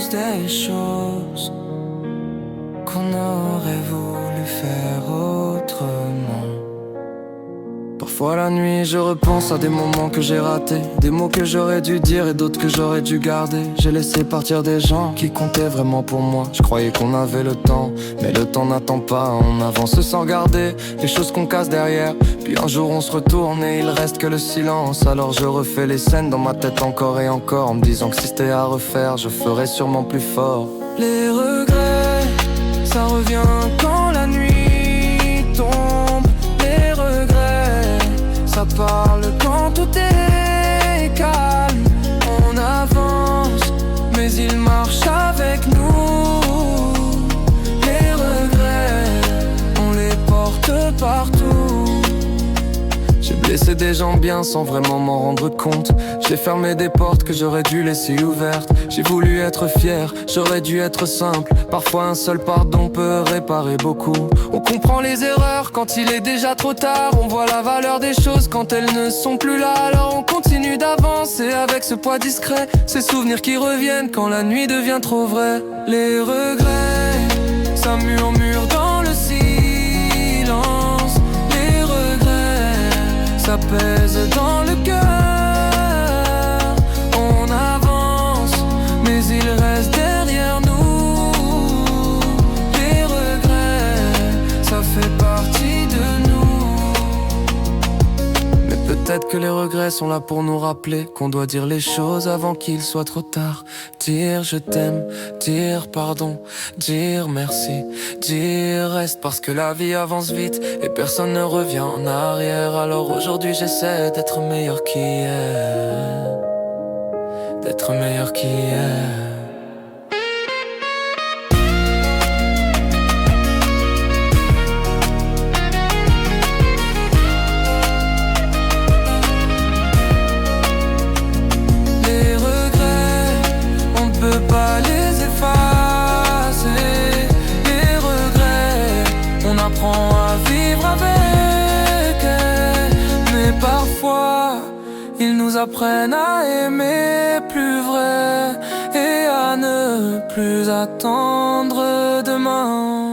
tous des choses qu'on aurait voulu faire autrement. Parfois la nuit je repense à des moments que j'ai ratés, des mots que j'aurais dû dire et d'autres que j'aurais dû garder. J'ai laissé partir des gens qui comptaient vraiment pour moi. Je croyais qu'on avait le temps, mais le temps n'attend pas. On avance sans garder les choses qu'on casse derrière. Puis un jour on se retourne et il reste que le silence. Alors je refais les scènes dans ma tête encore et encore, en me disant que si c'était à refaire, je ferais sûrement plus fort. Les regrets, ça revient quand la nuit tombe. Les regrets, ça parle quand tout est calme. On avance, mais il marche avec nous. Les regrets, on les porte partout. J'ai blessé des gens bien sans vraiment m'en rendre compte. J'ai fermé des portes que j'aurais dû laisser ouvertes. J'ai voulu être fier, j'aurais dû être simple. Parfois un seul pardon peut réparer beaucoup. On comprend les erreurs quand il est déjà trop tard. On voit la valeur des choses quand elles ne sont plus là. Alors on continue d'avancer avec ce poids discret. Ces souvenirs qui reviennent quand la nuit devient trop vraie. Les regrets, ça murmure dans le silence. Les regrets, ça pèse dans le cœur. On avance, mais il reste derrière nous. Les regrets, ça fait partie de nous. Mais peut-être que les regrets sont là pour nous rappeler qu'on doit dire les choses avant qu'il soit trop tard. Dire je t'aime, dire pardon, dire merci, dire reste, parce que la vie avance vite et personne ne revient en arrière. Alors aujourd'hui j'essaie d'être meilleur qu'hier, d'être meilleur qu'hier. Pas les effacer, les regrets, on apprend à vivre avec elles. Mais parfois, ils nous apprennent à aimer plus vrai et à ne plus attendre demain.